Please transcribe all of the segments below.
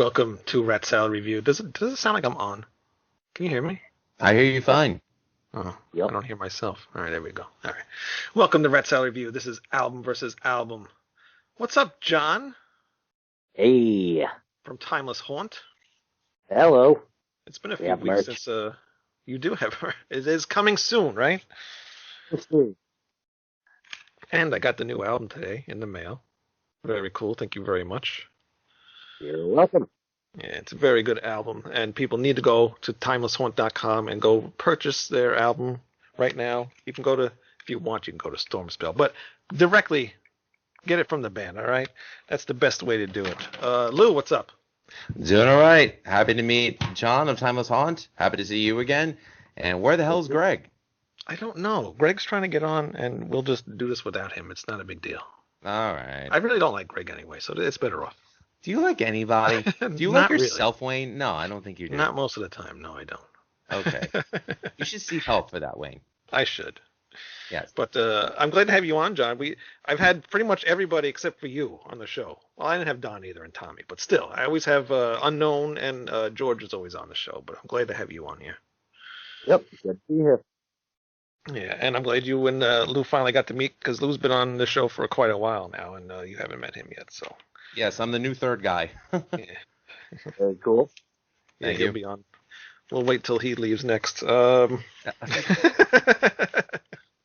Welcome to Rat Salad Review. Does it sound like I'm on? Can you hear me? I hear you fine. Oh, Yep. I don't hear myself. All right, there we go. All right. Welcome to Rat Salad Review. This is album versus album. What's up, John? Hey. From Timeless Haunt. Hello. It's been a We few have weeks merch. since you do have it is coming soon, right? And I got the new album today in the mail. Very cool. Thank you very much. You're welcome. Yeah, it's a very good album, and people need to go to timelesshaunt.com and go purchase their album right now. You can go to, if you want, you can go to Stormspell, but directly get it from the band, all right? That's the best way to do it. Lou, what's up? Doing all right. Happy to meet John of Timeless Haunt. Happy to see you again. And where the hell's Greg? I don't know. Greg's trying to get on, and we'll just do this without him. It's not a big deal. All right. I really don't like Greg anyway, so it's better off. Do you like anybody? Do you Not like really. yourself, Wayne? No, I don't think you do. Not most of the time. No, I don't. Okay. You should seek help for that, Wayne. I should. Yes. But I'm glad to have you on, John. I've had pretty much everybody except for you on the show. Well, I didn't have Don either and Tommy, but still, I always have Unknown and George is always on the show. But I'm glad to have you on here. Yep. Good to be here. Yeah, and I'm glad you and Lou finally got to meet because Lou's been on the show for quite a while now, and you haven't met him yet. So Yes, I'm the new third guy. yeah, Very cool. yeah, Thank he'll you. be on. We'll wait till he leaves next. I'm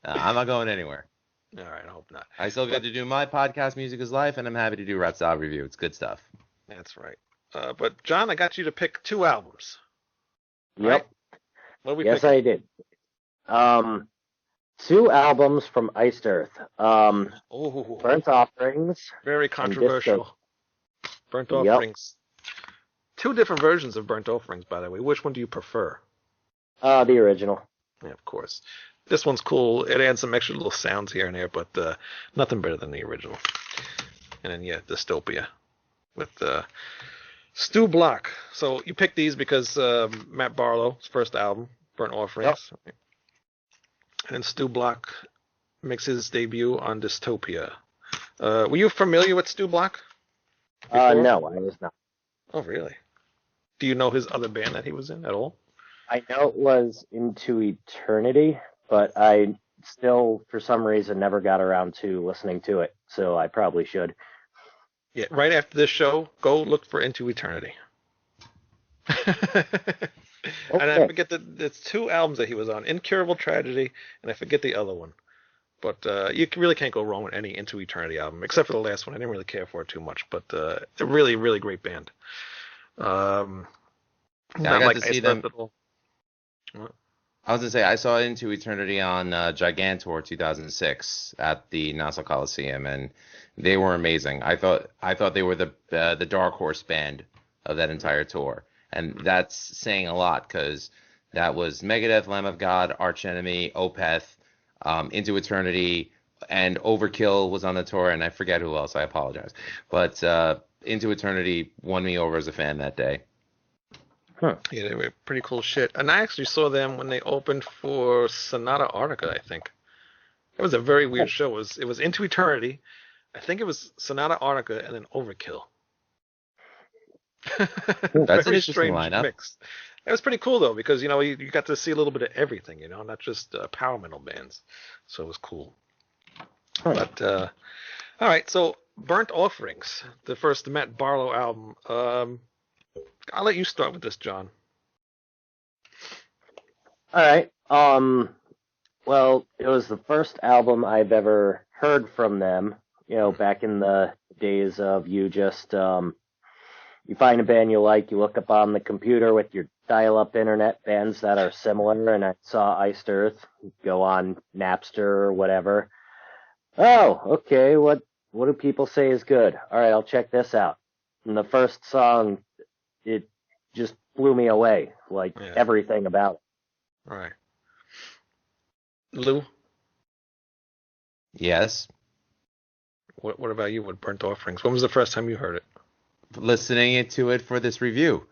not going anywhere. All right, I hope not. I still get to do my podcast, Music is Life, and I'm happy to do Rat Salad Review. It's good stuff. That's right. But John, I got you to pick two albums. Yep. Right? What are we Yes, picking? I did. Two albums from Iced Earth. Oh, Burnt Offerings. very controversial. Burnt Yep. Offerings. Two different versions of Burnt Offerings, by the way. Which one do you prefer? The original. Yeah, of course. This one's cool. It adds some extra little sounds here and there, but nothing better than the original. And then, yeah, Dystopia with Stu Block. So you picked these because Matt Barlow's first album, Burnt Offerings. Yep. And then Stu Block makes his debut on Dystopia. Were you familiar with Stu Block? before? No, I was not. Oh, really? Do you know his other band that he was in at all? I know it was Into Eternity, but I still, for some reason, never got around to listening to it, so I probably should. Yeah, right after this show, go look for Into Eternity. And I Okay. forget it's two albums that he was on, Incurable Tragedy, and I forget the other one. But you really can't go wrong with any Into Eternity album, except for the last one. I didn't really care for it too much, but it's a really, really great band. Yeah, I got to see them. What? I was going to say, I saw Into Eternity on Gigantour 2006 at the Nassau Coliseum, and they were amazing. I thought they were the dark horse band of that entire tour. And that's saying a lot because that was Megadeth, Lamb of God, Arch Enemy, Opeth, Into Eternity, and Overkill was on the tour, and I forget who else. I apologize. But Into Eternity won me over as a fan that day. Huh. Yeah, they were pretty cool shit. And I actually saw them when they opened for Sonata Arctica, I think. It was a very weird show. It was Into Eternity. I think it was Sonata Arctica and then Overkill. That's an interesting lineup. Mix. It was pretty cool though because you got to see a little bit of everything, not just power metal bands. So it was cool. Huh. But all right, so Burnt Offerings, the first Matt Barlow album. I'll let you start with this, John. All right. Well, it was the first album I've ever heard from them. Back in the days of you just you find a band you like, you look up on the computer with your dial-up internet bands that are similar, and I saw Iced Earth go on Napster or whatever. Oh, okay. What do people say is good? All right, I'll check this out. And the first song, it just blew me away, everything about it. All right. Lou, Yes. what about you with Burnt Offerings? When was the first time you heard it? Listening to it for this review.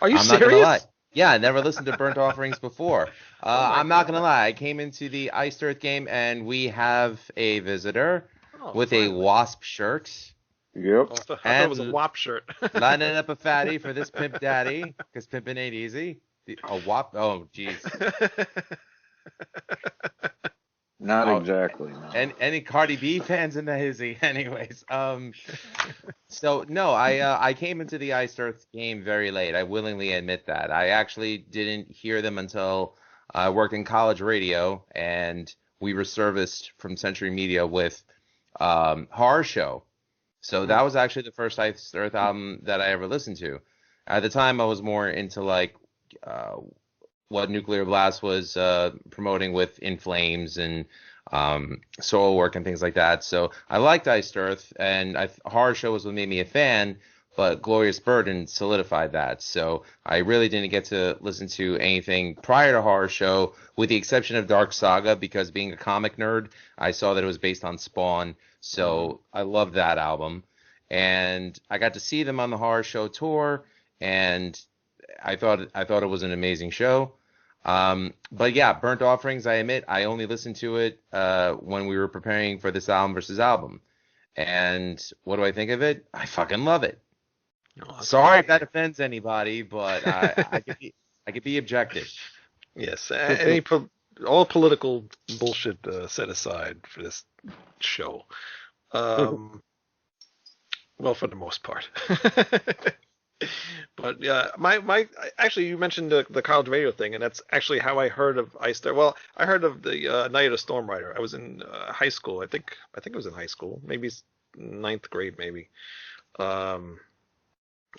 Are you I'm serious? not gonna lie. Yeah, I never listened to Burnt Offerings before. I'm not going to lie. I came into the Iced Earth game, and we have a visitor with a finally. Wasp shirt. Yep. I thought it was a And WAP shirt. lining up a fatty for this pimp daddy, because pimping ain't easy. A wop. Oh, jeez. Not Oh, exactly. No. and any Cardi B fans in the hizzy, anyways. So no, I came into the Iced Earth game very late. I willingly admit that. I actually didn't hear them until I worked in college radio, and we were serviced from Century Media with Horror Show. So that was actually the first Iced Earth album that I ever listened to. At the time, I was more into like what Nuclear Blast was promoting with In Flames and Soul Work and things like that. So I liked Iced Earth, and Horror Show was what made me a fan, but Glorious Burden solidified that. So I really didn't get to listen to anything prior to Horror Show, with the exception of Dark Saga, because being a comic nerd, I saw that it was based on Spawn. So I loved that album. And I got to see them on the Horror Show tour, and I thought it was an amazing show. But yeah, Burnt Offerings, I admit, I only listened to it when we were preparing for this album versus album. And what do I think of it? I fucking love it. Oh, Sorry if that offends anybody, but I could be objective. Yes, all political bullshit set aside for this show. Well, for the most part. But yeah, actually, you mentioned the college radio thing, and that's actually how I heard of Iced Earth. Well, I heard of the Night of the Storm Rider. I was in high school. I think it was in high school, maybe ninth grade, maybe.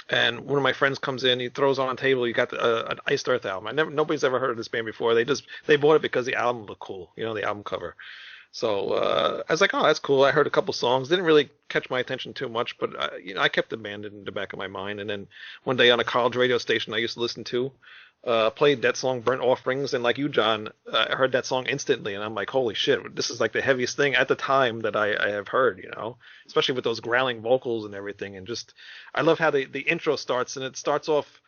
And one of my friends comes in, he throws on a table, you got an Iced Earth album. Nobody's ever heard of this band before. They bought it because the album looked cool, the album cover. So I was like, oh, that's cool. I heard a couple songs. Didn't really catch my attention too much, but I kept the band in the back of my mind. And then one day on a college radio station I used to listen to, played that song Burnt Offerings, and like you, John, I heard that song instantly, and I'm like, holy shit, this is like the heaviest thing at the time that I have heard, especially with those growling vocals and everything. And just, I love how the intro starts, and it starts off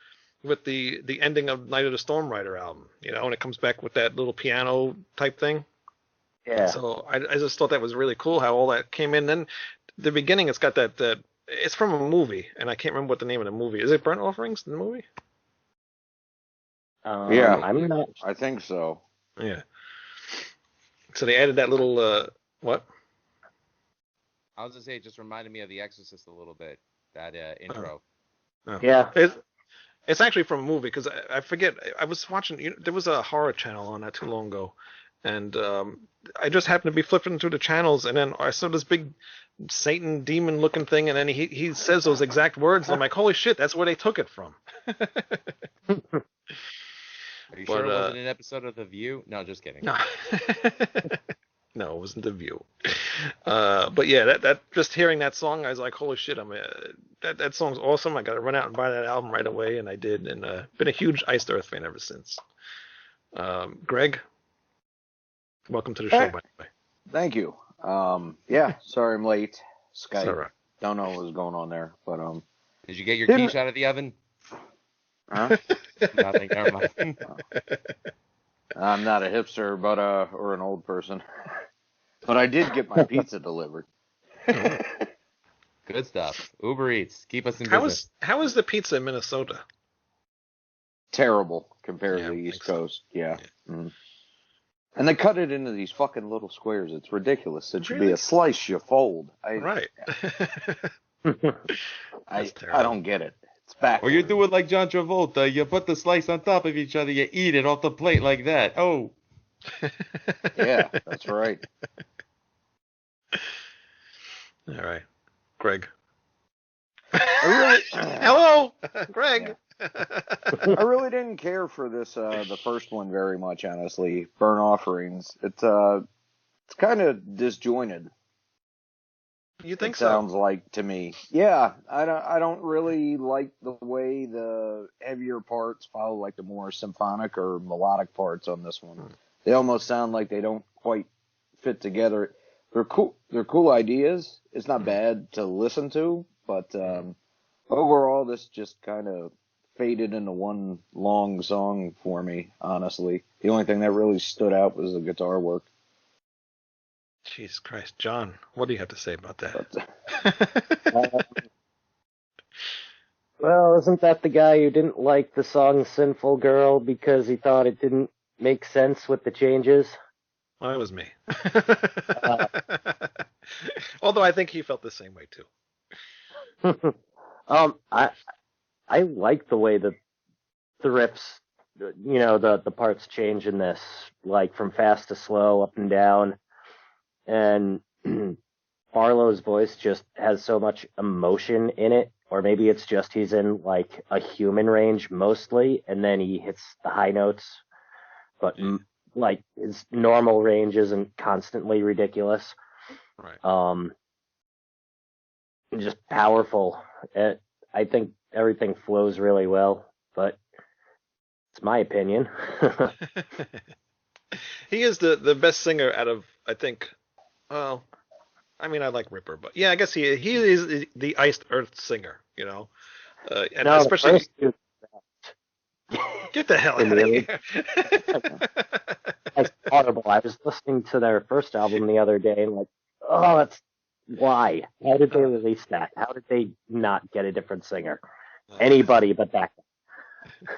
with the ending of Night of the Storm Rider album, and it comes back with that little piano type thing. Yeah. So I just thought that was really cool how all that came in. Then the beginning, it's got that it's from a movie, and I can't remember what the name of the movie is. It Burnt Offerings, the movie? Yeah, I'm not. I think so. Yeah. So they added that little what? I was gonna say, it just reminded me of The Exorcist a little bit. That intro. Oh. Yeah. It's actually from a movie, because I forget. I was watching. There was a horror channel on that too long ago, and I just happened to be flipping through the channels, and then I saw this big Satan demon looking thing, and then he says those exact words, and I'm like, holy shit, that's where they took it from. Are you sure it wasn't an episode of The View? No, just kidding. No. No, it wasn't The View. But yeah, that just hearing that song, I was like, holy shit, that song's awesome. I got to run out and buy that album right away, and I did, and been a huge Iced Earth fan ever since. Greg, welcome to the show, by the way. Thank you. Yeah, sorry I'm late. Skype. It's all right. Don't know what was going on there, but Did you get your quiche out of the oven? huh? Nothing. Never mind. I'm not a hipster, but or an old person. But I did get my pizza delivered. Good stuff. Uber Eats. Keep us in business. How is the pizza in Minnesota? Terrible compared to the East Coast. Yeah. Mm. And they cut it into these fucking little squares. It's ridiculous. It should be a slice you fold. Right. I don't get it. It's back. Or you do it like John Travolta. You put the slice on top of each other. You eat it off the plate like that. Oh. Yeah, that's right. All right. Greg. Hello, Greg. I really didn't care for this the first one very much, honestly. Burnt Offerings. It's kind of disjointed. You think it so? Sounds like to me. Yeah, I don't really like the way the heavier parts follow like the more symphonic or melodic parts on this one. They almost sound like they don't quite fit together. They're cool. They're cool ideas. It's not bad to listen to, but overall, this just kind of faded into one long song for me. Honestly, the only thing that really stood out was the guitar work. Jesus Christ, John, what do you have to say about that? Uh, well, isn't that the guy who didn't like the song Sinful Girl because he thought it didn't make sense with the changes? Well, that was me. Although I think he felt the same way too. I like the way the riffs, the parts change in this, like from fast to slow, up and down, and Barlow's voice just has so much emotion in it, or maybe it's just he's in like a human range mostly, and then he hits the high notes, but like his normal range isn't constantly ridiculous. Right. Just powerful. I think everything flows really well, but it's my opinion. He is the best singer out of, I think. Well, I mean, I like Ripper, but yeah, I guess he is the Iced Earth singer, and No, especially the get the hell out of Really? here. It's horrible. I was listening to their first album the other day and like, oh, that's why? How did they release that? How did they not get a different singer? Anybody but that guy.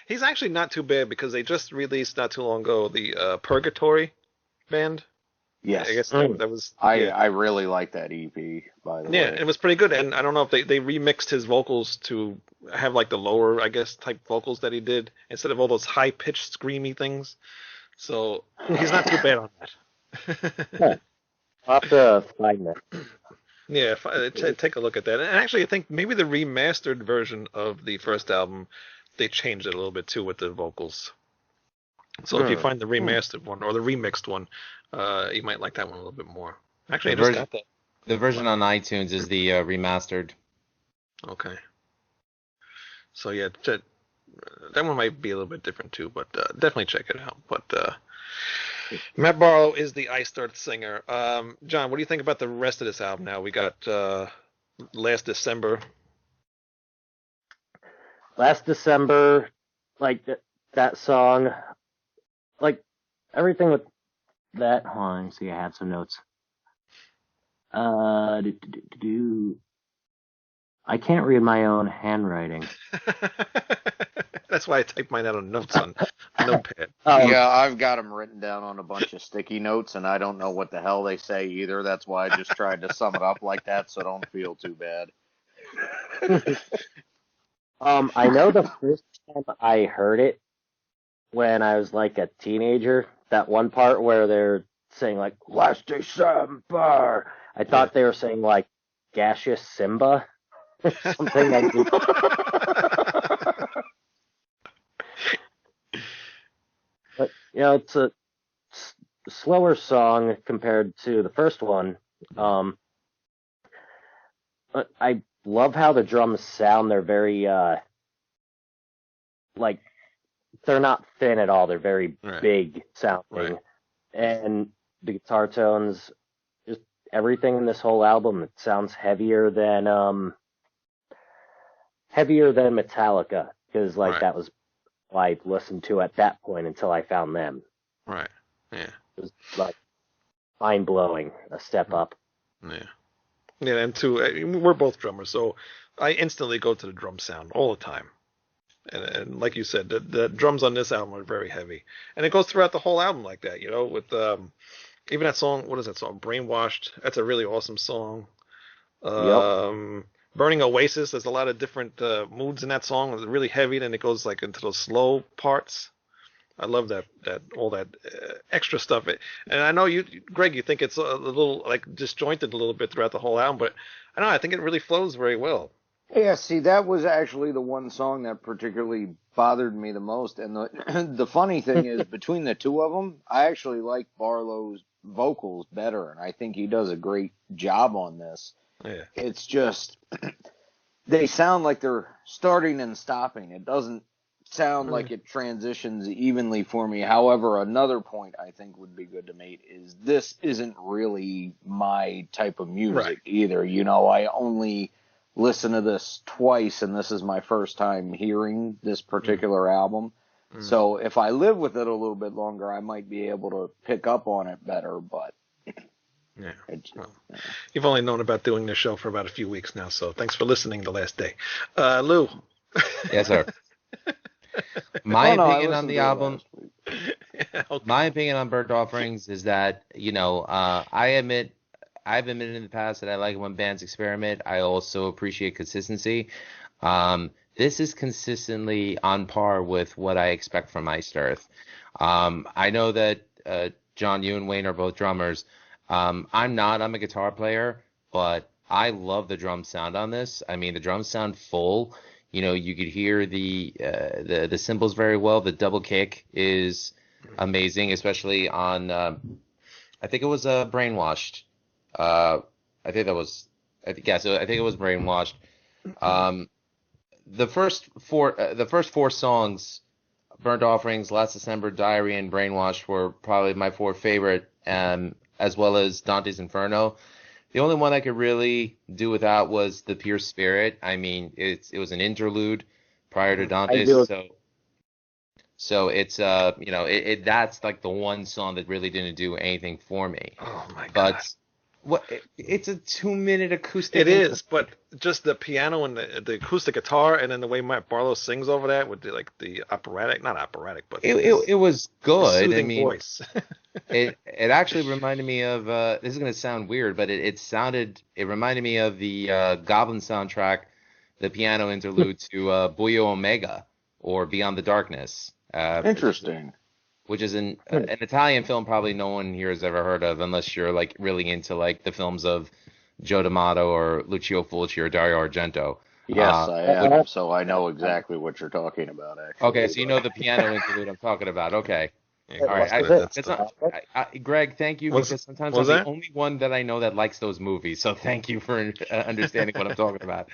He's actually not too bad because they just released not too long ago the Purgatory band. Yes. I guess that was. I really like that EP, by the way. Yeah, it was pretty good, and I don't know if they remixed his vocals to have like the lower, I guess, type vocals that he did instead of all those high pitched screamy things. So he's not too bad on that. Yeah. I'll have to find that. Yeah, take a look at that. And actually, I think maybe the remastered version of the first album, they changed it a little bit too with the vocals. So if you find the remastered one or the remixed one, you might like that one a little bit more. Actually, I just got that. The version on iTunes is the remastered. Okay. So yeah, that one might be a little bit different too, but definitely check it out. But Matt Barlow is the Iced Earth singer. John, what do you think about the rest of this album now? We got Last December. Last December, like that song, like everything with that. Hold on, see, I had some notes. I can't read my own handwriting. That's why I typed mine out on notes on Notepad. Yeah, I've got them written down on a bunch of sticky notes, and I don't know what the hell they say either. That's why I just tried to sum it up like that, so don't feel too bad. I know the first time I heard it when I was like a teenager, that one part where they're saying like "Last December," I thought they were saying like "Gaseous Simba," something like that. But it's a slower song compared to the first one. But I love how the drums sound. They're very like they're not thin at all. They're very big sounding, Right. and the guitar tones, just everything in this whole album, it sounds heavier than Metallica, because like that was what I listened to at that point until I found them. Right. Yeah. It was like mind blowing, a step up. Yeah. Yeah, and we're both drummers, so I instantly go to the drum sound all the time. And like you said, the drums on this album are very heavy, and it goes throughout the whole album like that. With even that song. What is that song? Brainwashed. That's a really awesome song. Burning Oasis. There's a lot of different moods in that song. It's really heavy, then it goes like into those slow parts. I love that all that extra stuff. And I know you, Greg, you think it's a little like disjointed a little bit throughout the whole album, but I think it really flows very well. Yeah, see, that was actually the one song that particularly bothered me the most. And the funny thing is, between the two of them, I actually like Barlow's vocals better, and I think he does a great job on this. Yeah. It's just, they sound like they're starting and stopping. It doesn't sound like it transitions evenly for me. However, another point I think would be good to make is this isn't really my type of music either. I only listen to this twice, and this is my first time hearing this particular album. So if I live with it a little bit longer, I might be able to pick up on it better. But Yeah. It- Well, you've only known about doing this show for about a few weeks now, so thanks for listening the last day. Lou. Yes, sir. My Oh no, I opinion on listened the to it album. last week. Yeah, okay. My opinion on Burnt Offerings is that, I've admitted in the past that I like when bands experiment. I also appreciate consistency. This is consistently on par with what I expect from Iced Earth. I know that John, you and Wayne are both drummers. I'm not. I'm a guitar player, but I love the drum sound on this. I mean, the drums sound full. You could hear the cymbals very well. The double kick is amazing, especially on I think it was Brainwashed. I think that was so I think it was Brainwashed. The first four songs, Burnt Offerings, Last December, Diary, and Brainwashed, were probably my four favorite, as well as Dante's Inferno. The only one I could really do without was The Pure Spirit. I mean, it was an interlude prior to Dante's, so it's that's like the one song that really didn't do anything for me. Oh my God. But it's a 2-minute acoustic. It is, but just the piano and the acoustic guitar, and then the way Matt Barlow sings over that with the operatic, not operatic, but It was good. soothing I mean, voice. it actually reminded me of this is going to sound weird, but it reminded me of the Goblin soundtrack, the piano interlude to Buio Omega or Beyond the Darkness. Interesting. Which is an Italian film probably no one here has ever heard of unless you're like really into like the films of Joe D'Amato or Lucio Fulci or Dario Argento. Yes, I am. So I know exactly what you're talking about. Actually. Okay, so you know the piano interlude I'm talking about. Okay. Yeah, All right. that's Greg, thank you, because sometimes I'm the only one that I know that likes those movies. So thank you for understanding what I'm talking about.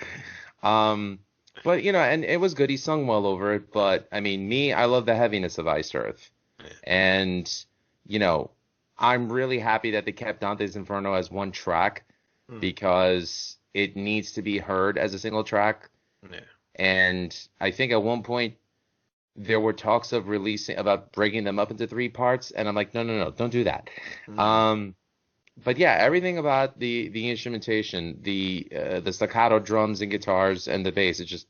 But and it was good. He sung well over it. But I mean, I love the heaviness of Iced Earth, and I'm really happy that they kept Dante's Inferno as one track because it needs to be heard as a single track. Yeah. And I think at one point there were talks of about breaking them up into 3 parts, and I'm like, no, don't do that. But yeah, everything about the instrumentation, the staccato drums and guitars and the bass, it just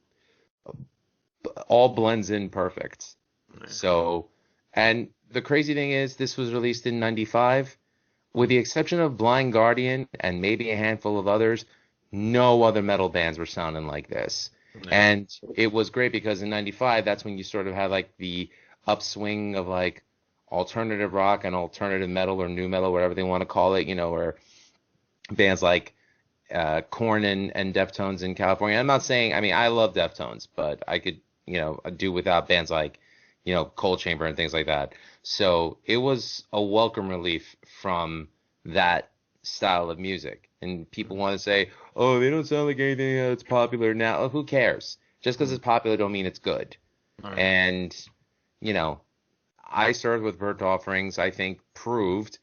all blends in perfect. Yeah. So, and the crazy thing is, this was released in '95, with the exception of Blind Guardian and maybe a handful of others. No other metal bands were sounding like this. No. And it was great because in '95, that's when you sort of had like the upswing of like alternative rock and alternative metal or new metal, whatever they want to call it, or bands like Korn and Deftones in California. I'm not saying, I love Deftones, but I could, do without bands like, Cold Chamber and things like that. So it was a welcome relief from that style of music. And people want to say, oh, they don't sound like anything that's popular now. Who cares? Just because it's popular don't mean it's good. Right. And, Iced Earth with Burnt Offerings, I think, proved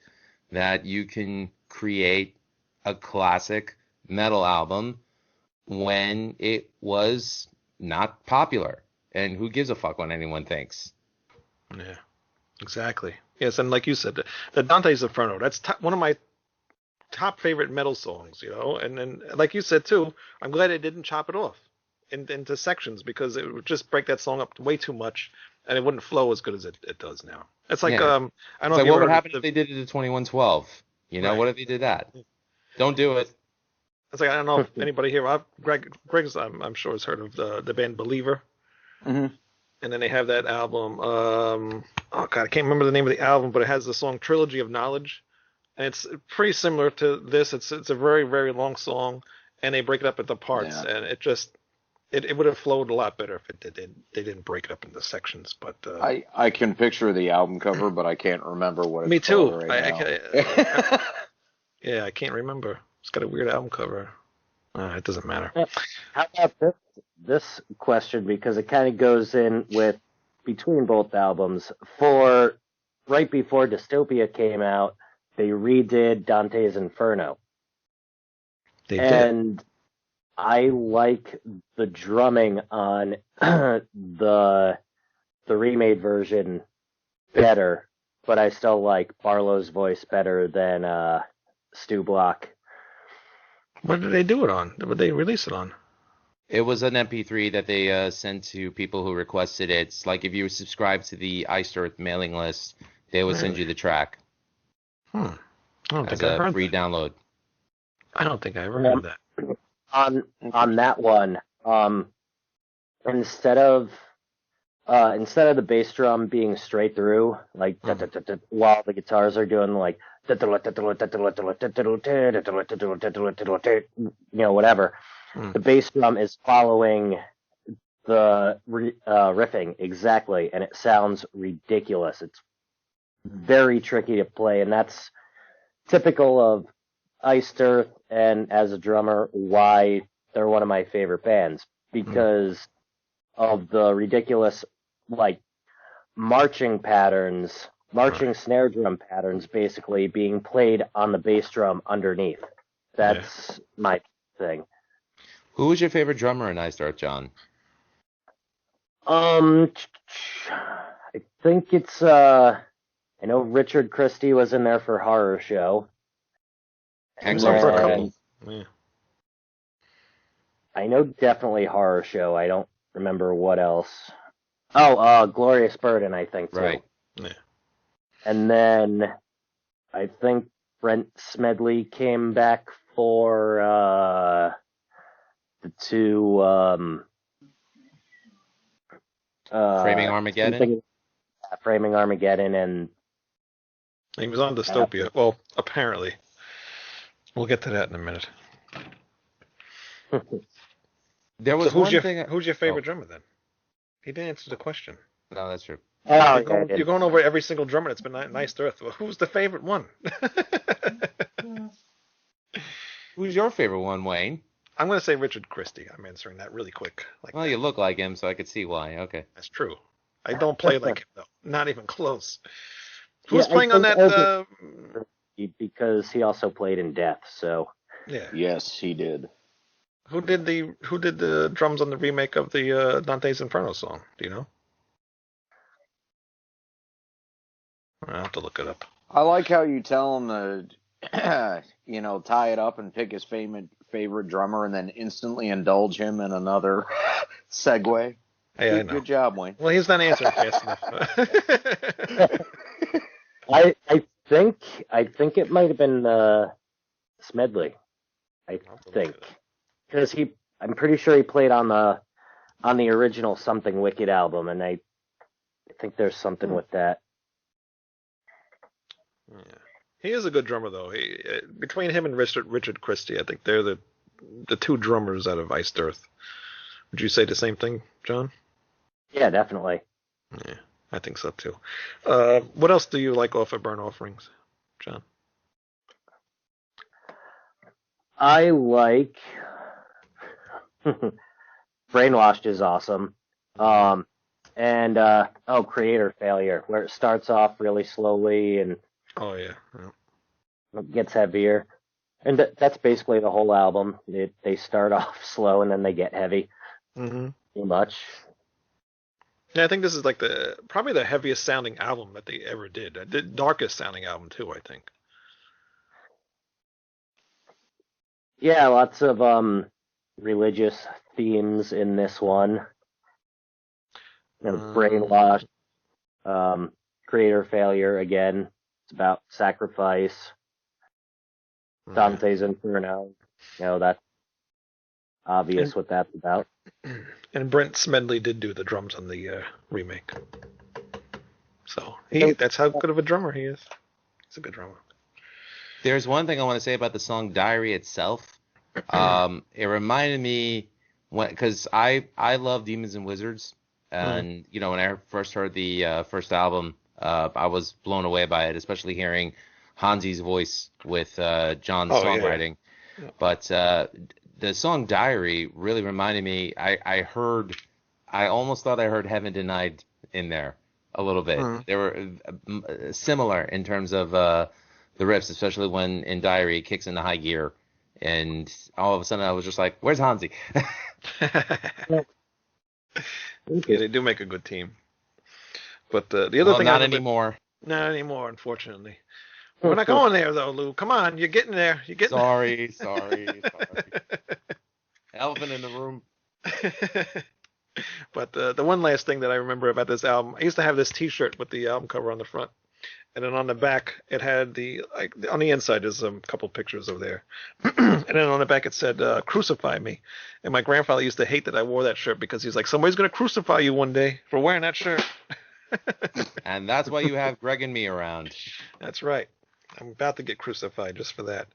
that you can create a classic metal album when it was not popular. And who gives a fuck what anyone thinks? Yeah, exactly. Yes, and like you said, the Dante's Inferno, that's one of my top favorite metal songs, and like you said too, I'm glad it didn't chop it off into sections, because it would just break that song up way too much, and it wouldn't flow as good as it does now. It's like, I don't know. What would happen if they did it to 2112? Right. What if they did that? Don't do it. It's like, I don't know if anybody here, Greg's, I'm sure has heard of the band Believer. Mm-hmm. And then they have that album. Oh God, I can't remember the name of the album, but it has the song Trilogy of Knowledge, and it's pretty similar to this. It's a very, very long song, and they break it up into parts, and it just it would have flowed a lot better if they didn't break it up into sections. But I can picture the album cover, but I can't remember what it's Me too. called right now. Yeah, I can't remember. It's got a weird album cover. It doesn't matter. How about this question, because it kind of goes in with between both albums. Right before Dystopia came out, they redid Dante's Inferno. And I like the drumming on the remade version better, but I still like Barlow's voice better than Stu Block. What did they do it on? What did they release it on? It was an MP3 that they sent to people who requested it. It's like if you subscribe to the Iced Earth mailing list, they would send you the track I don't as think I a heard free that. download. I don't think I ever heard that. On that one, instead of the bass drum being straight through, like while the guitars are doing like whatever, the bass drum is following the riffing exactly, and it sounds ridiculous. It's very tricky to play, and that's typical of Iced Earth, and as a drummer, why they're one of my favorite bands, because of the ridiculous, like, marching snare drum patterns, basically being played on the bass drum underneath. That's my thing. Who was your favorite drummer in Iced Earth, John? I think it's I know Richard Christie was in there for Horror Show. Hank For a Martin. couple. Yeah. I know definitely Horror Show. I don't remember what else. Oh, Glorious Burden, I think, too. Right. Yeah. And then I think Brent Smedley came back for the two Framing Armageddon? Framing Armageddon, and He was on Dystopia. Well, apparently. We'll get to that in a minute. There was So one thing. who's your favorite drummer then? He didn't answer the question. No, that's true. You're going over every single drummer that's been Iced Earth. Well, who's the favorite one? Who's your favorite one, Wayne? I'm going to say Richard Christie. I'm answering that really quick. Well, you look like him, so I could see why. Okay. That's true. I don't play like him, though. Not even close. Who's Yeah, playing on that? because he also played in Death, so Yeah. Yes, he did. Who did the drums on the remake of the Dante's Inferno song? Do you know? I'll have to look it up. I like how you tell him to, tie it up and pick his favorite drummer, and then instantly indulge him in another segue. Hey, I know. Good job, Wayne. Well, he's not answering fast enough. I think it might have been Smedley. I think, because I'm pretty sure he played on the original Something Wicked album, and I think there's something with that. Yeah. He is a good drummer, though. Between him and Richard Christie, I think they're the two drummers out of Iced Earth. Would you say the same thing, John? Yeah, definitely. Yeah, I think so too. What else do you like off of Burn Offerings, John? I like Brainwashed is awesome. And Creator Failure, where it starts off really slowly and Oh yeah. it gets heavier. And that's basically the whole album. They start off slow and then they get heavy. Mm-hmm. Too much. Yeah, I think this is like probably the heaviest sounding album that they ever did. The darkest sounding album too, I think. Yeah, lots of religious themes in this one. Brainwashed, Creator Failure again. It's about sacrifice. Dante's Inferno. That's obvious what that's about. And Brent Smedley did do the drums on the remake. So that's how good of a drummer he is. He's a good drummer. There's one thing I want to say about the song Diary itself. It reminded me because I love Demons and Wizards, and when I first heard the first album, I was blown away by it, especially hearing Hansi's voice with John's songwriting. Yeah. But the song Diary really reminded me. I almost thought I heard Heaven Denied in there a little bit. They were similar in terms of the riffs, especially when in Diary it kicks into high gear, and all of a sudden I was just like, "Where's Hansi?" Yeah, they do make a good team. But the other thing, not anymore. Not anymore, unfortunately. We're not going there though, Lou. Come on, you're getting there. You're getting Sorry. Elephant in the room. But the one last thing that I remember about this album, I used to have this T-shirt with the album cover on the front, and then on the back it had on the inside there's a couple pictures over there, and then on the back it said "Crucify Me," and my grandfather used to hate that I wore that shirt because he's like, somebody's gonna crucify you one day for wearing that shirt. And that's why you have Greg and me around. That's right. I'm about to get crucified just for that.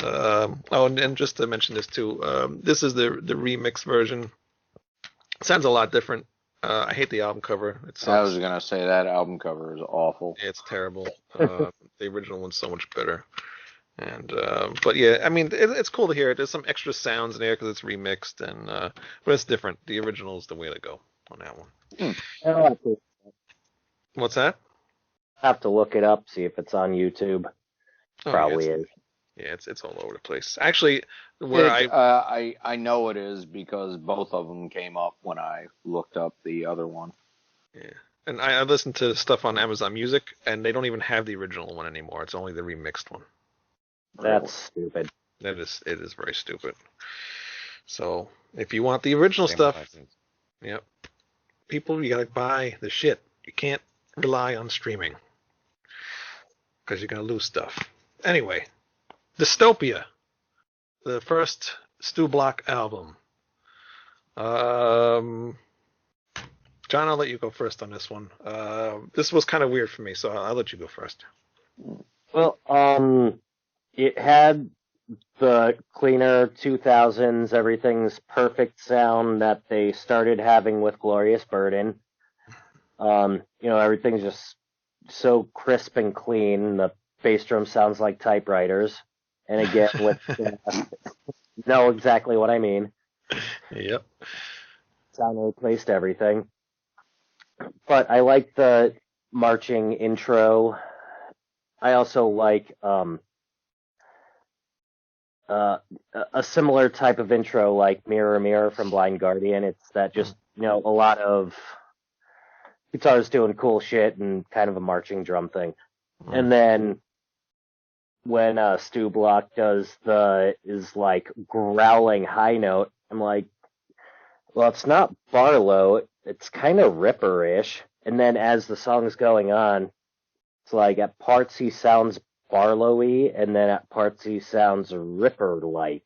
And just to mention this too, this is the remix version. Sounds a lot different. I hate the album cover. It sucks. I was gonna say that album cover is awful. It's terrible. The original one's so much better. And but yeah, I mean, it's cool to hear it. There's some extra sounds in there because it's remixed, and but it's different. The original is the way to go on that one. I'll have to, What's that? have to look it up, see if it's on YouTube. Oh, Probably yeah, is. Yeah, it's all over the place. Actually, where I know it is because both of them came up when I looked up the other one. Yeah. And I listened to stuff on Amazon Music, and they don't even have the original one anymore. It's only the remixed one. That's stupid. It is very stupid. So if you want the original stuff, yep, people, you gotta buy the shit. You can't rely on streaming because you're gonna lose stuff. Anyway, Dystopia, the first Stu Block album. John, I'll let you go first on this one. This was kind of weird for me, so I'll let you go first. Well, it had the cleaner 2000s, everything's perfect sound that they started having with Glorious Burden. Everything's just so crisp and clean. The bass drum sounds like typewriters. And again, with know exactly what I mean. Yep. Sound replaced everything. But I like the marching intro. I also like a similar type of intro like Mirror Mirror from Blind Guardian. It's that just, a lot of guitars doing cool shit and kind of a marching drum thing. And then when Stu Block does is like growling high note, I'm like, well, it's not Barlow, it's kind of Ripper-ish. And then as the song's going on, it's like at parts he sounds Barlowy, and then at parts he sounds Ripper-like.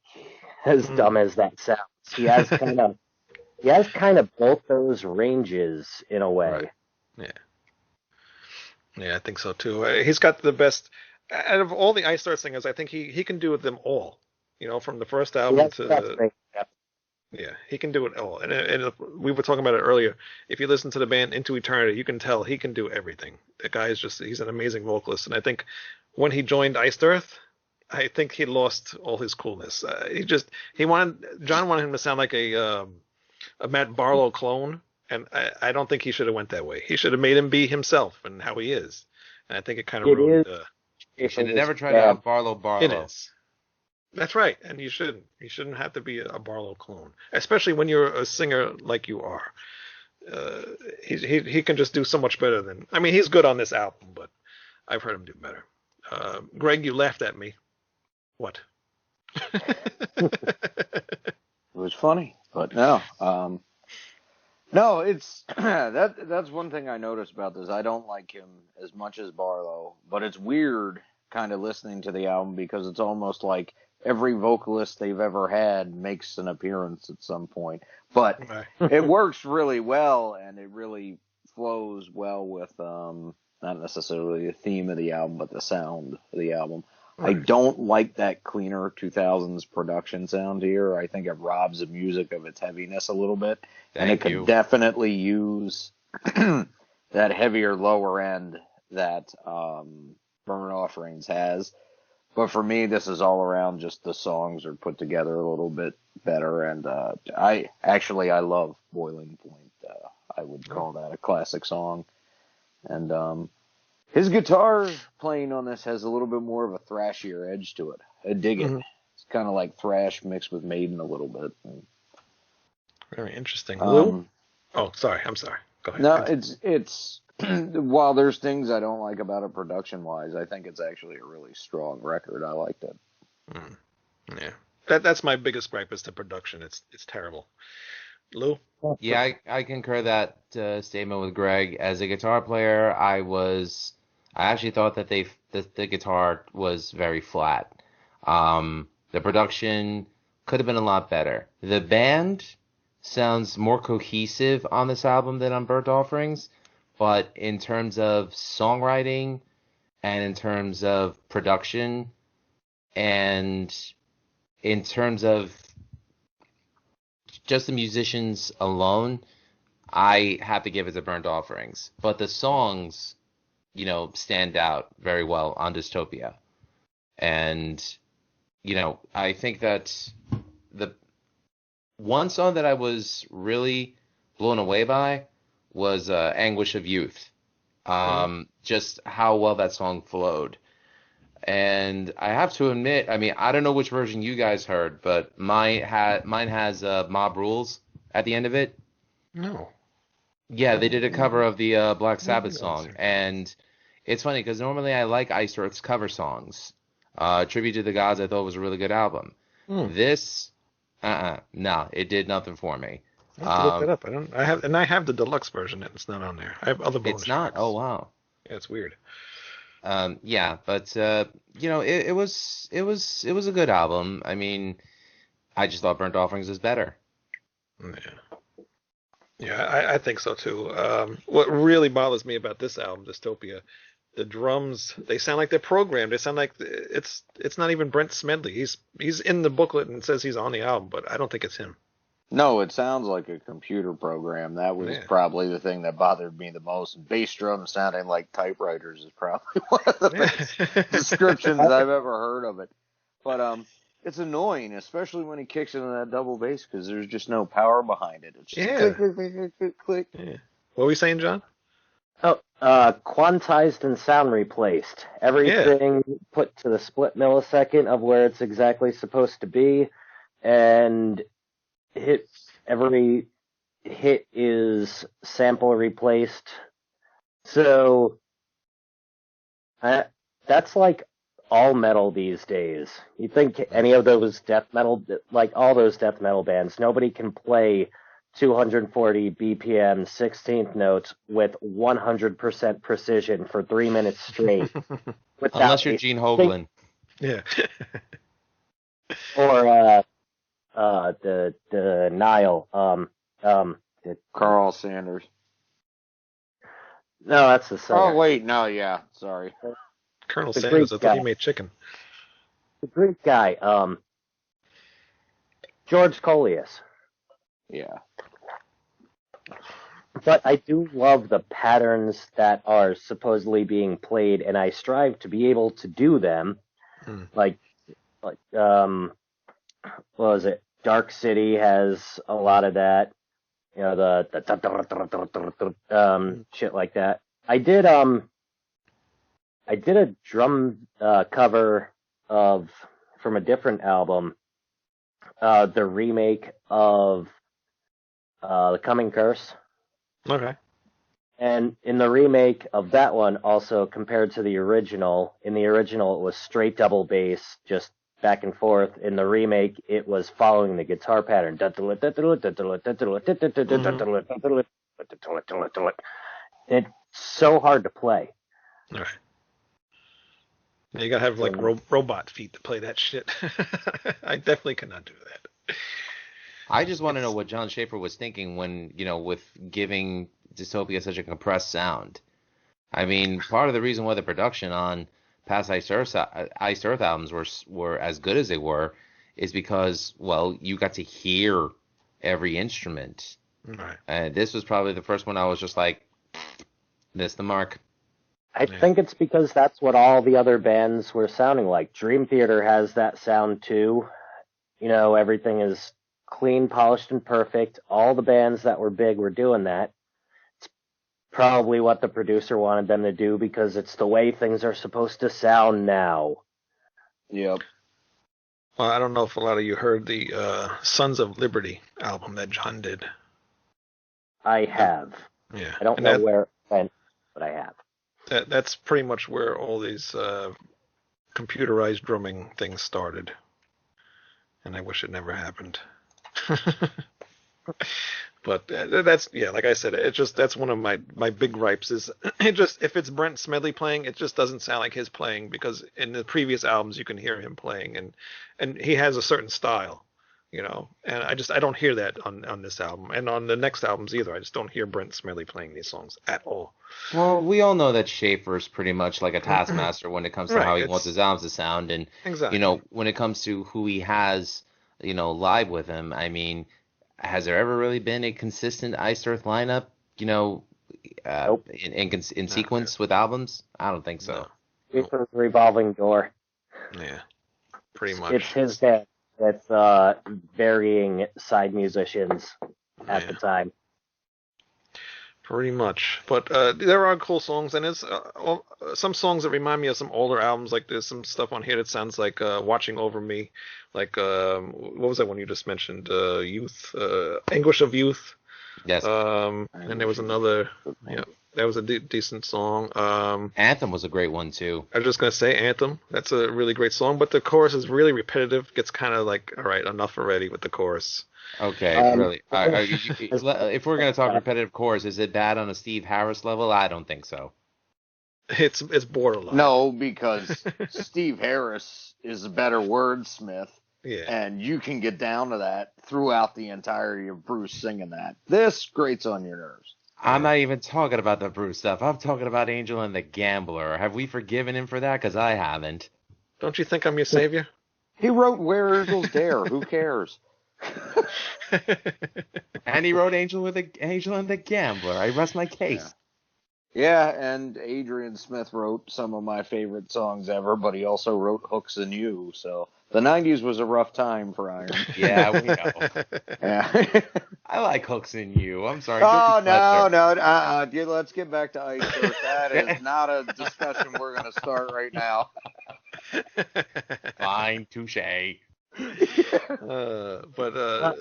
As dumb as that sounds, he has kind of both those ranges in a way. Right. Yeah, I think so too. He's got the best out of all the Ice Star singers. I think he can do them all. From the first album to the. Yeah, he can do it all. And we were talking about it earlier. If you listen to the band Into Eternity, you can tell he can do everything. The guy he's an amazing vocalist. And I think when he joined Iced Earth, I think he lost all his coolness. John wanted him to sound like a Matt Barlow clone. And I don't think he should have went that way. He should have made him be himself and how he is. And I think it kind of ruined. You should have never tried to out Barlow. It is. That's right, and you shouldn't. You shouldn't have to be a Barlow clone, especially when you're a singer like you are. He can just do so much better than. I mean, he's good on this album, but I've heard him do better. Greg, you laughed at me. What? It was funny, but no. No, it's that's one thing I noticed about this. I don't like him as much as Barlow, but it's weird kind of listening to the album because it's almost like every vocalist they've ever had makes an appearance at some point. But it works really well, and it really flows well with not necessarily the theme of the album, but the sound of the album. Right. I don't like that cleaner 2000s production sound here. I think it robs the music of its heaviness a little bit. And it could definitely use that heavier lower end that Burn Offerings has. But for me, this is all around just the songs are put together a little bit better. And I love Boiling Point. I would call that a classic song. And his guitar playing on this has a little bit more of a thrashier edge to it. I dig it. It's kind of like thrash mixed with Maiden a little bit. Very interesting. Oh, sorry. I'm sorry. Go ahead. No, it's while there's things I don't like about it production-wise, I think it's actually a really strong record. I liked it. Mm. Yeah. That's my biggest gripe is the production. It's terrible. Lou? Yeah, I concur that statement with Greg. As a guitar player, I actually thought that the guitar was very flat. The production could have been a lot better. The band sounds more cohesive on this album than on Burnt Offerings, but in terms of songwriting and in terms of production and in terms of just the musicians alone, I have to give it to Burnt Offerings. But the songs, stand out very well on Dystopia. And, I think that the one song that I was really blown away by was Anguish of Youth. Just how well that song flowed. And I have to admit, I mean, I don't know which version you guys heard, but mine has Mob Rules at the end of it. No. Yeah, they did a cover of the Black Sabbath song, and it's funny because normally I like Iced Earth's cover songs. Tribute to the Gods, I thought was a really good album. This, no, it did nothing for me. I have to look that up. I have the deluxe version, and it's not on there. I have other bonus It's not. tracks. Oh wow. Yeah, it's weird. Yeah, but it was a good album. I mean, I just thought Burnt Offerings was better. Yeah, I think so too. What really bothers me about this album, Dystopia, the drums, they sound like they're programmed. They sound like it's not even Brent Smedley. He's in the booklet and says he's on the album, but I don't think it's him. No, it sounds like a computer program. That was probably the thing that bothered me the most. Bass drums sounding like typewriters is probably one of the best descriptions I've ever heard of it. But it's annoying, especially when he kicks into that double bass because there's just no power behind it. It's just click, click, click, click, click, click. Yeah. What were we saying, John? Oh, quantized and sound replaced. Everything put to the split millisecond of where it's exactly supposed to be, and every hit is sample replaced. So that's like all metal these days. You think any of those death metal, like all those death metal bands, nobody can play 240 BPM 16th notes with 100% precision for 3 minutes straight. Unless you're Gene Hoglan. Yeah. Or the Nile. Carl Sanders. No, that's the singer. Oh wait, no, yeah, sorry. Colonel The Sanders, Greek I thought he guy. made chicken. The Greek guy, George Coleus. Yeah. But I do love the patterns that are supposedly being played, and I strive to be able to do them. Like, what was it? Dark City has a lot of that. You know, the shit like that. I did a drum cover from a different album, the remake of The Coming Curse. Okay. And in the remake of that one, also compared to the original, in the original it was straight double bass, just back and forth. In the remake, it was following the guitar pattern. It's so hard to play. All right. You gotta have like robot feet to play that shit. I definitely cannot do that. I just want to know what John Schaefer was thinking when, with giving Dystopia such a compressed sound. I mean, part of the reason why the production on past Iced Earth albums were as good as they were is because, well, you got to hear every instrument. Right. And this was probably the first one I was just like, missed the mark. I think it's because that's what all the other bands were sounding like. Dream Theater has that sound too. Everything is clean, polished, and perfect. All the bands that were big were doing that. It's probably what the producer wanted them to do because it's the way things are supposed to sound now. Yep. Well, I don't know if a lot of you heard the Sons of Liberty album that John did. I have. Yeah. I don't know where it went. but I have. That's pretty much where all these computerized drumming things started, and I wish it never happened. But that's like I said, that's one of my big gripes is it just if it's Brent Smedley playing, it just doesn't sound like his playing because in the previous albums you can hear him playing and he has a certain style, and I don't hear that on this album and on the next albums either. I just don't hear Brent Smedley playing these songs at all. Well, we all know that Schaefer's pretty much like a taskmaster when it comes to how he wants his albums to sound, and exactly. When it comes to who he has, live with him. I mean, has there ever really been a consistent Iced Earth lineup, Nope. in sequence with albums? I don't think so. No. It's a revolving door. Yeah, pretty much. It's his band with varying side musicians at the time. Pretty much, but there are cool songs, and it's some songs that remind me of some older albums. Like there's some stuff on here that sounds like "Watching Over Me," like what was that one you just mentioned? Youth, Anguish of Youth. Yes. And there was another. Yeah, that was a decent song. Anthem was a great one too. I was just gonna say Anthem. That's a really great song, but the chorus is really repetitive. Gets kind of like, all right, enough already with the chorus. Okay, really. If we're gonna talk repetitive chorus, is it bad on a Steve Harris level? I don't think so. It's borderline. No, because Steve Harris is a better wordsmith. Yeah. And you can get down to that throughout the entirety of Bruce singing that. This grates on your nerves. I'm not even talking about the Bruce stuff. I'm talking about Angel and the Gambler. Have we forgiven him for that? Because I haven't. Don't you think I'm your savior? He wrote Where Eagles Dare. Who cares? And he wrote Angel and the Gambler. I rest my case. Yeah, and Adrian Smith wrote some of my favorite songs ever, but he also wrote Hooks and You. So the 90s was a rough time for Iron. Yeah, we know. Yeah. I like Hooks and You. I'm sorry. Oh, no. Let's get back to Ice Earth. That is not a discussion we're going to start right now. Fine, touche.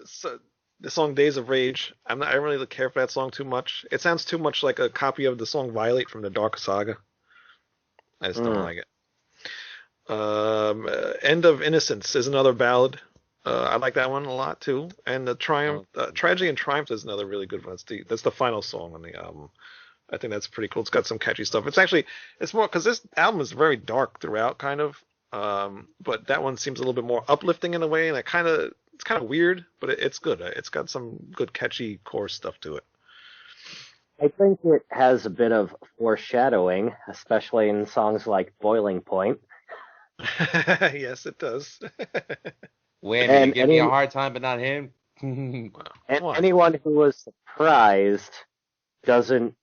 So the song "Days of Rage," I don't really care for that song too much. It sounds too much like a copy of the song "Violate" from the Dark Saga. I just don't like it. "End of Innocence" is another ballad. I like that one a lot too. And the "Tragedy and Triumph" is another really good one. That's the final song on the album. I think that's pretty cool. It's got some catchy stuff. It's more because this album is very dark throughout, kind of. But that one seems a little bit more uplifting in a way, and it's kind of weird, but it's good. It's got some good catchy core stuff to it. I think it has a bit of foreshadowing, especially in songs like Boiling Point. Yes, it does. Wait, you give me a hard time, but not him. And anyone who was surprised doesn't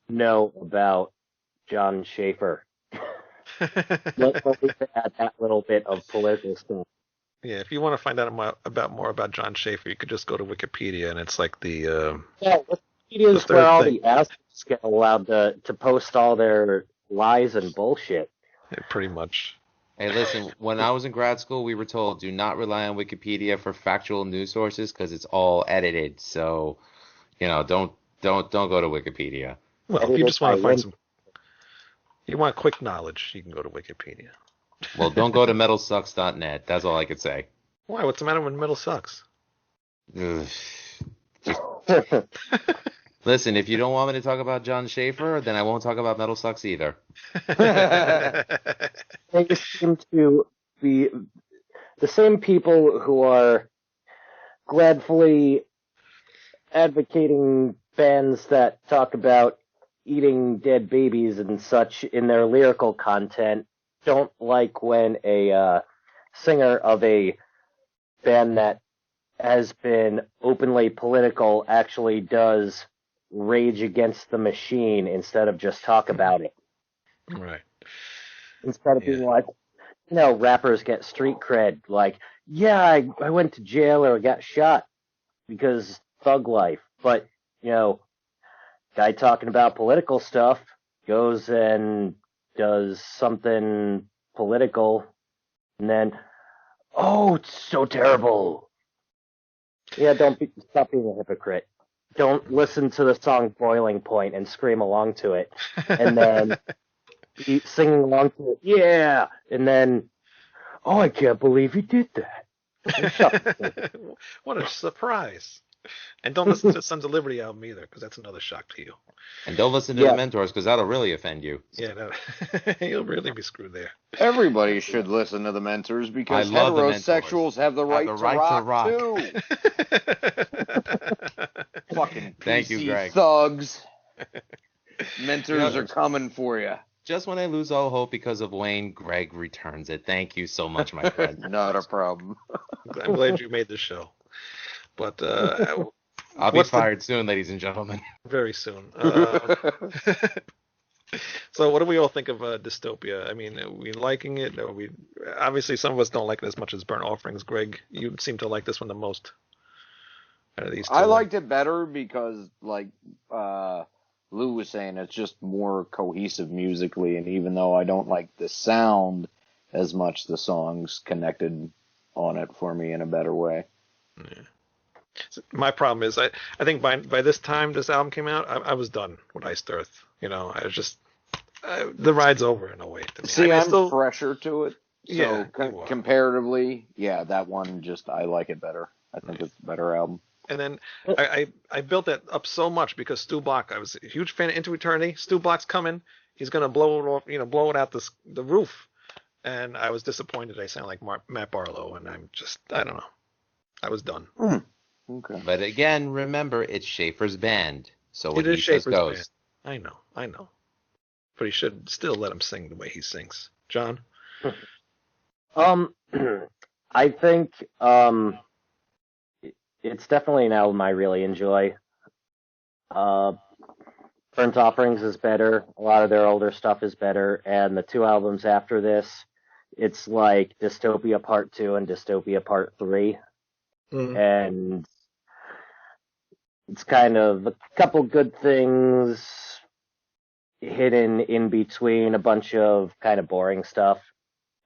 know about John Schaefer. Let's add that little bit of political stuff. Yeah, if you want to find out more about John Schaefer, you could just go to Wikipedia, and it's like the Wikipedia is where all the assholes get allowed to post all their lies and bullshit. Yeah, pretty much. Hey, listen, when I was in grad school, we were told do not rely on Wikipedia for factual news sources because it's all edited. So, don't go to Wikipedia. Well, if you just want to find you want quick knowledge, you can go to Wikipedia. Well, don't go to metalsucks.net. That's all I could say. Why? What's the matter with Metal Sucks? Listen, if you don't want me to talk about John Schaefer, then I won't talk about Metal Sucks either. They seem to be the same people who are gladfully advocating bands that talk about eating dead babies and such in their lyrical content don't like when a singer of a band that has been openly political actually does rage against the machine instead of just talk about it. Right. Instead of being like, rappers get street cred. Like, yeah, I went to jail or got shot because thug life. But, guy talking about political stuff goes and does something political and then, oh, it's so terrible. Yeah, stop being a hypocrite. don't listen to the song Boiling Point and scream along to it, and then you singing along to it, yeah, and then, oh, I can't believe you did that. What a surprise! And don't listen to the Sons of Liberty album either, because that's another shock to you. And don't listen to the Mentors, because that'll really offend you. Yeah, you'll really be screwed there. Everybody should listen to the Mentors because I love the heterosexuals have the right, to rock too. Fucking Thank you, PC Greg. thugs. Mentors are coming for you. Just when I lose all hope because of Wayne, Greg returns it. Thank you so much, my friend. Not a problem. I'm glad you made the show. But I'll be fired soon, ladies and gentlemen. Very soon. So what do we all think of Dystopia? I mean, are we liking it? Are we obviously some of us don't like it as much as Burnt Offerings. Greg, you seem to like this one the most out of these two. I liked it better because, like Lou was saying, it's just more cohesive musically, and even though I don't like the sound as much, the songs connected on it for me in a better way. Yeah. My problem is, I think by this time this album came out, I was done with Iced Earth. You know, I was just the ride's over in a way. To me. See, I'm still fresher to it. So yeah, comparatively, that one I like it better. I think it's a better album. And then I built that up so much because Stu Block, I was a huge fan of Into Eternity. Stu Block's coming. He's gonna blow it off, blow it out the roof. And I was disappointed. I sound like Matt Barlow, and I don't know. I was done. Okay. But again, remember, it's Schaefer's band. So what he says Schaefer's goes. Band. I know. But he should still let him sing the way he sings. John? I think it's definitely an album I really enjoy. Burnt Offerings is better. A lot of their older stuff is better. And the two albums after this, it's like Dystopia Part 2 and Dystopia Part 3. And it's kind of a couple good things hidden in between a bunch of kind of boring stuff.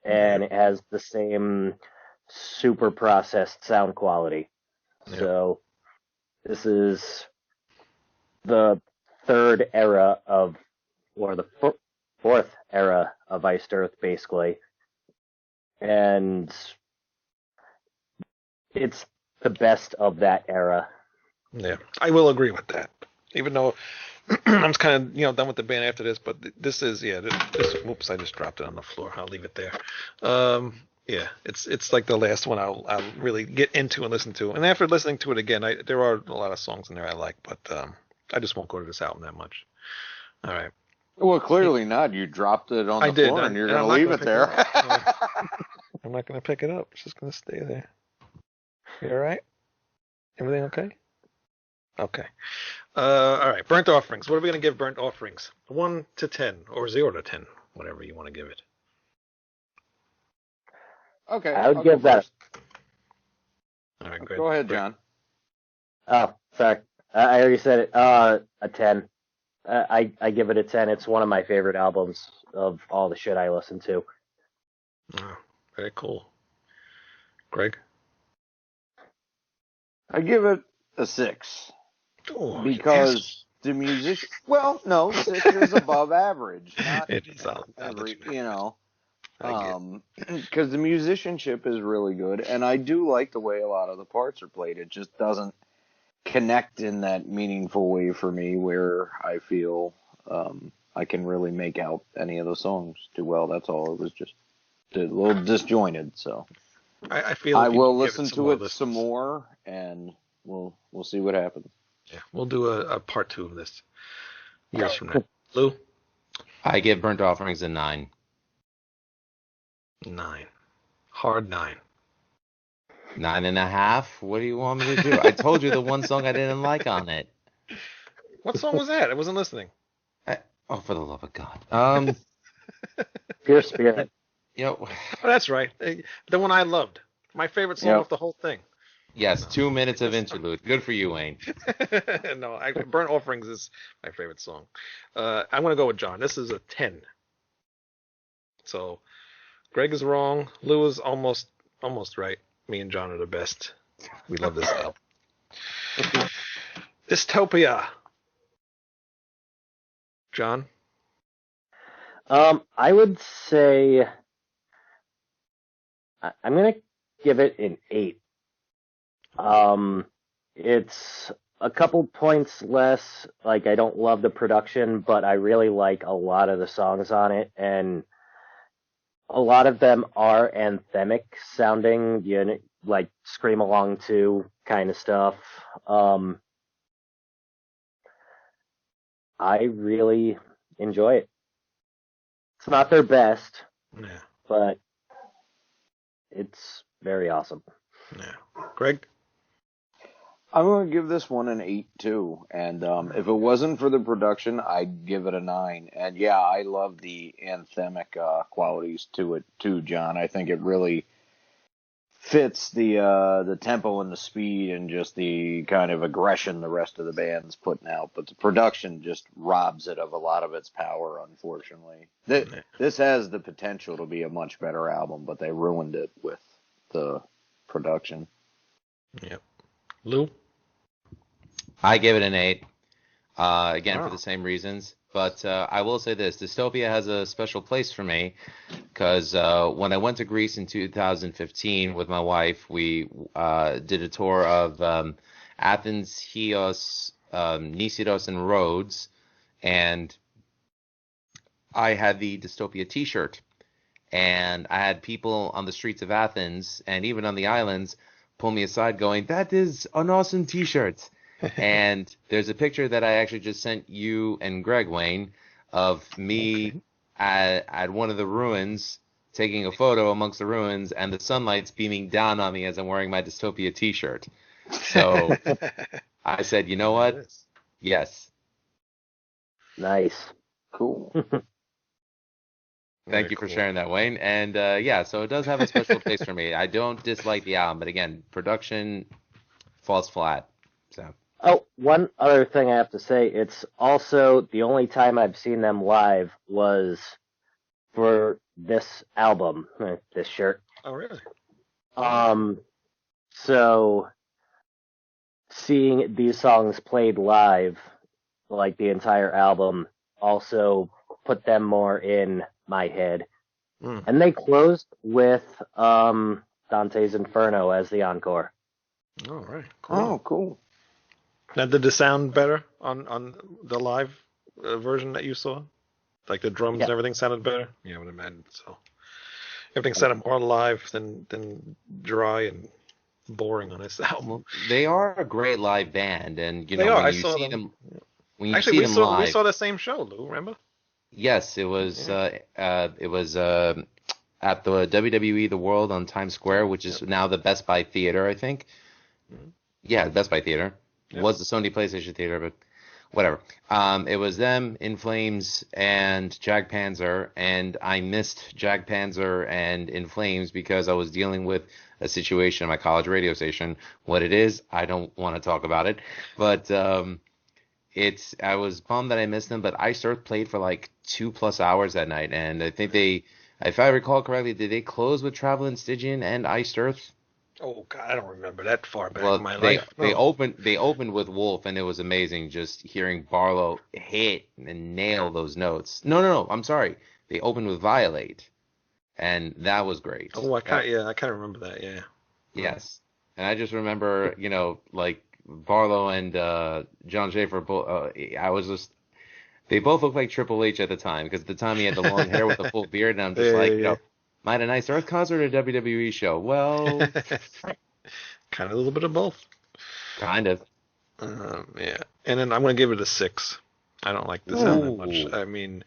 And it has the same super processed sound quality. Yep. So this is the third era or the fourth era of Iced Earth, basically. And it's the best of that era. Yeah, I will agree with that. Even though I'm kind of done with the band after this, but this is this. Whoops, I just dropped it on the floor. I'll leave it there. Yeah, it's like the last one I'll really get into and listen to. And after listening to it again, there are a lot of songs in there I like, but I just won't go to this album that much. All right. Well, clearly not. You dropped it on the floor, and you're going to leave it there. I'm not going to pick it up. It's just going to stay there. You all right? Everything okay? Okay. All right. Burnt Offerings. What are we going to give Burnt Offerings? 1 to 10, or 0 to 10, whatever you want to give it. Okay. I would give that. All right, great. Go ahead, John. Oh, sorry. I already said it. A 10. I give it a 10. It's one of my favorite albums of all the shit I listen to. Oh, very cool. Greg? I give it a 6. Oh, because the musician... Well, no, 6 is above average. Not it is. Because the musicianship is really good, and I do like the way a lot of the parts are played. It just doesn't connect in that meaningful way for me where I feel I can really make out any of the songs too well. That's all. It was just a little disjointed. So I feel I will listen to it some more, and we'll see what happens. Yeah, we'll do a part 2 of this years from now. Lou? I give Burnt Offerings a 9. 9. Hard 9. 9.5? What do you want me to do? I told you the one song I didn't like on it. What song was that? I wasn't listening. Oh, for the love of God. Pure Spirit. Oh, that's right. The one I loved. My favorite song of the whole thing. Yes, 2 minutes of interlude. Good for you, Wayne. No, Burnt Offerings is my favorite song. I'm going to go with John. This is a 10. So Greg is wrong. Lou is almost right. Me and John are the best. We love this album. Dystopia. John? I would say I'm gonna give it an 8. It's a couple points less. Like, I don't love the production, but I really like a lot of the songs on it, and a lot of them are anthemic sounding, like Scream Along 2 kind of stuff. I really enjoy it. It's not their best, Yeah. but it's very awesome. Yeah. Greg? I'm going to give this one an 8 too. And if it wasn't for the production, I'd give it a 9. And yeah, I love the anthemic qualities to it too, John. I think it really fits the tempo and the speed and just the kind of aggression the rest of the band's putting out. But the production just robs it of a lot of its power, unfortunately. This has the potential to be a much better album, but they ruined it with the production. Yep. Lou? I give it an 8. Again, Wow. for the same reasons. But I will say this. Dystopia has a special place for me because when I went to Greece in 2015 with my wife, we did a tour of Athens, Chios, Nisidos, and Rhodes. And I had the Dystopia t-shirt. And I had people on the streets of Athens and even on the islands pull me aside going, "That is an awesome t-shirt." And there's a picture that I actually just sent you and Greg, Wayne, of me at one of the ruins taking a photo amongst the ruins and the sunlight's beaming down on me as I'm wearing my Dystopia t-shirt. So I said, you know what? Yes. Nice. Cool. Thank you for sharing that, Wayne. And yeah, so it does have a special place for me. I don't dislike the album, but again, production falls flat. So. Oh, one other thing I have to say, it's also the only time I've seen them live was for this album, this shirt. Oh, really? So seeing these songs played live, like the entire album, also put them more in my head. Mm. And they closed with Dante's Inferno as the encore. All right. Cool. Oh, cool. Now, did the sound better on the live version that you saw? Like the drums and everything sounded better? Yeah, I would imagine so. Everything sounded more live than dry and boring on this album. Well, they are a great live band, and They are. when you see them, when you Actually, see we them saw live, we saw the same show, Lou. Remember? yes, it was at the WWE The World on Times Square, which is now the Best Buy Theater, I think. Mm-hmm. Yeah, Best Buy Theater. Yep. Was the Sony PlayStation Theater, but whatever. It was them, In Flames, and Jag Panzer, and I missed Jag Panzer and In Flames because I was dealing with a situation at my college radio station. What it is, I don't want to talk about it, but I was bummed that I missed them. But Iced Earth played for like 2+ hours that night, and I think if I recall correctly, did they close with Traveling Stygian and Iced Earth? Oh God, I don't remember that far back Well, in my life. they opened with Wolf, and it was amazing just hearing Barlow hit and nail those notes. No, I'm sorry. They opened with Violate, and that was great. Oh, I kind of remember that. Yeah. Yes, and I just remember, like Barlow and John Schaefer. They both looked like Triple H at the time, because at the time he had the long hair with the full beard, and I'm just might a nice Earth concert or a WWE show? Well, kind of a little bit of both. Kind of. Yeah, and then I'm gonna give it a 6. I don't like this album that much. I mean,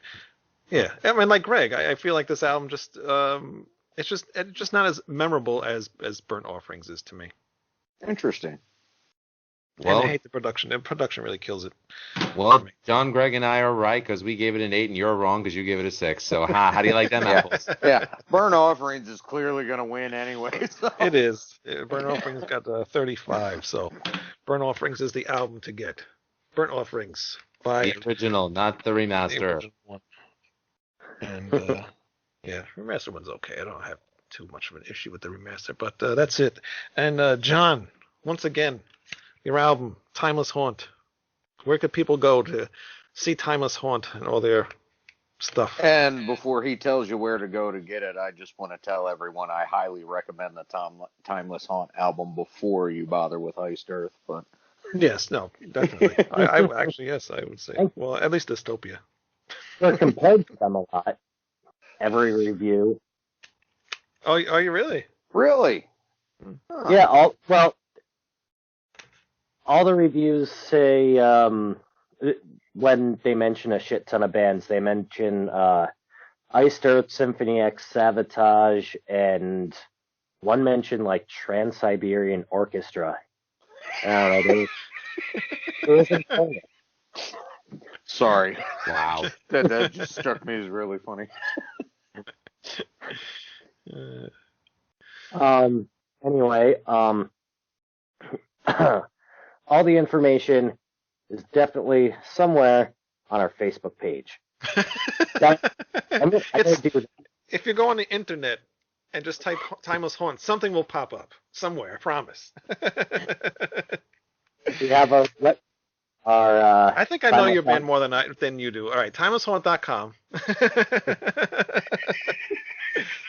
like Greg, I feel like this album just it's just not as memorable as Burnt Offerings is to me. Interesting. Well, and I hate the production. The production really kills it. Well, John, Greg, and I are right because we gave it an 8, and you're wrong because you gave it a 6. So, how do you like them apples? Yeah, Burnt Offerings is clearly going to win anyway. So. It is. Burnt Offerings got 35, so Burnt Offerings is the album to get. Burnt Offerings by the original, not the remaster. The original one. And remaster one's okay. I don't have too much of an issue with the remaster, but that's it. And John, once again, your album, Timeless Haunt. Where could people go to see Timeless Haunt and all their stuff? And before he tells you where to go to get it, I just want to tell everyone I highly recommend the Timeless Haunt album before you bother with Iced Earth. But Yes, no, definitely. I actually, yes, I would say. Well, at least Dystopia. We're compared to them a lot. Every review. Oh, are you really? really, huh. Yeah, all the reviews say when they mention a shit ton of bands, they mention Iced Earth, Symphony X, Savatage, and one mentioned like Trans-Siberian Orchestra. I don't know. It was important. Sorry, Wow. that just struck me as really funny. Anyway, all the information is definitely somewhere on our Facebook page. I'm gonna do that. If you go on the internet and just type Timeless Haunt, something will pop up somewhere. I promise. We have our I think I know Timeless your band Haunt. more than you do. All right, timelesshaunt.com.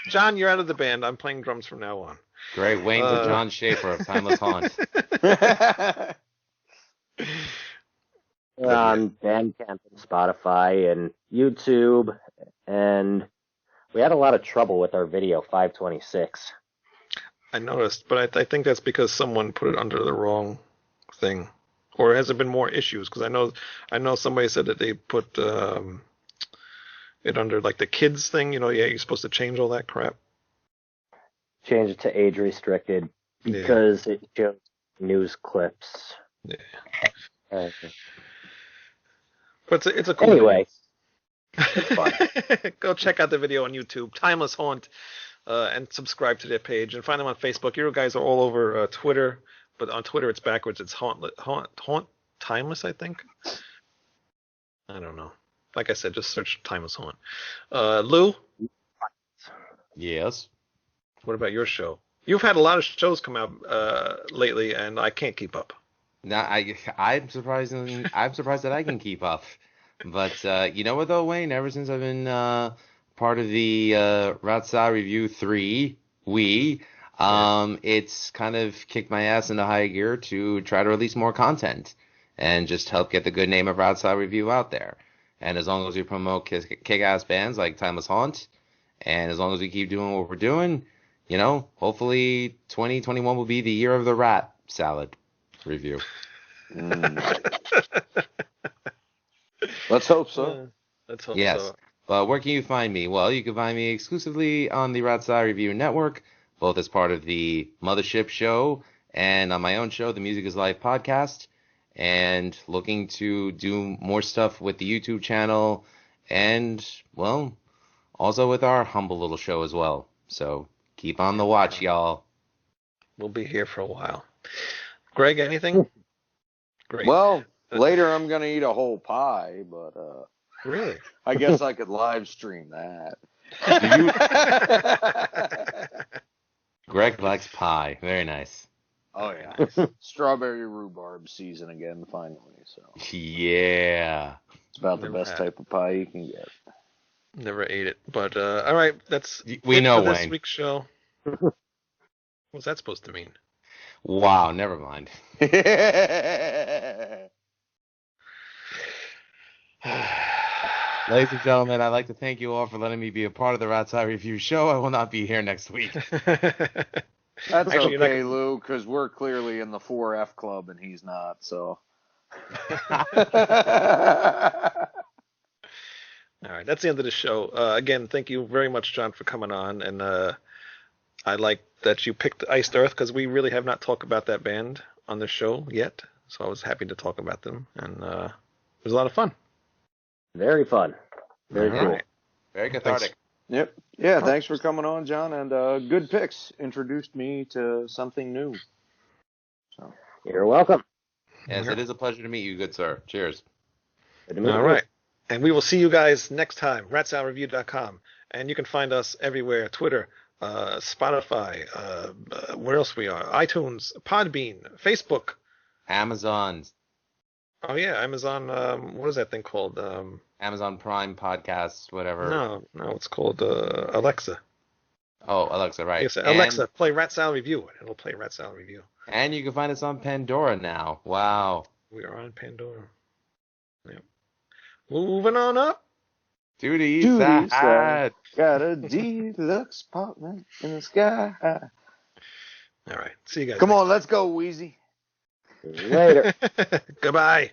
John, you're out of the band. I'm playing drums from now on. Great. Wayne to John Schaefer of Timeless Haunt. We're on Bandcamp and Spotify and YouTube, and we had a lot of trouble with our video 526. I noticed, but I think that's because someone put it under the wrong thing. Or has there been more issues? Because I know somebody said that they put it under like the kids thing. You're supposed to change all that crap. Change it to age restricted because it shows news clips. Yeah. Okay. But it's a cool Anyway, it's fun. Go check out the video on YouTube, Timeless Haunt, and subscribe to their page and find them on Facebook. You guys are all over Twitter. But on Twitter, it's backwards. It's Haunt Timeless, I think. I don't know. Like I said, just search Timeless Haunt. Lou? Yes. What about your show? You've had a lot of shows come out lately, and I can't keep up. Now I'm surprised that I can keep up. But you know what though, Wayne? Ever since I've been part of the Ratsa Review 3, it's kind of kicked my ass into high gear to try to release more content and just help get the good name of Outside Review out there. And as long as we promote kick-ass bands like Timeless Haunt, and as long as we keep doing what we're doing, hopefully 2021 will be the year of the rat salad review. Let's hope so. Let's hope yes. so. But where can you find me? Well, you can find me exclusively on the Ratsa Review Network, both as part of the Mothership Show and on my own show, the Music is Life podcast, and looking to do more stuff with the YouTube channel and, well, also with our humble little show as well. So keep on the watch, y'all. We'll be here for a while. Greg, anything? Great. Well, later I'm going to eat a whole pie, but really? I guess I could live stream that. Greg likes pie. Very nice. Oh, yeah. Strawberry rhubarb season again, finally. So yeah. it's about the Never best had type of pie you can get. Never ate it. But, all right, that's we it know, for this Wayne. week's show. What's that supposed to mean? Wow, never mind. Ladies and gentlemen, I'd like to thank you all for letting me be a part of the Rat's Review show. I will not be here next week. That's Actually, okay, Lou, because we're clearly in the 4F club and he's not, so. All right, that's the end of the show. Again, thank you very much, John, for coming on. And I like that you picked Iced Earth because we really have not talked about that band on the show yet. So I was happy to talk about them. And it was a lot of fun. Very fun. Very All cool. right. Very cathartic. Thanks. Yep. Yeah, thanks for coming on, John. And good picks. Introduced me to something new. So. You're welcome. Yes, it is a pleasure to meet you, good sir. Cheers. Good to meet All you. right. And we will see you guys next time. RatsOutReview.com. And you can find us everywhere. Twitter, Spotify, where else we are? iTunes, Podbean, Facebook. Amazon. Oh yeah, Amazon. What is that thing called? Amazon Prime podcasts, whatever. No, it's called Alexa. Oh, Alexa, right. Yes, Alexa, play Rat Salad Review. It'll play Rat Salad Review. And you can find us on Pandora now. Wow. We are on Pandora. Yep. Moving on up. Duty eats Duty that eats hat. Got a deluxe apartment in the sky. All right. See you guys. Come on, let's go, Wheezy. Later. Goodbye.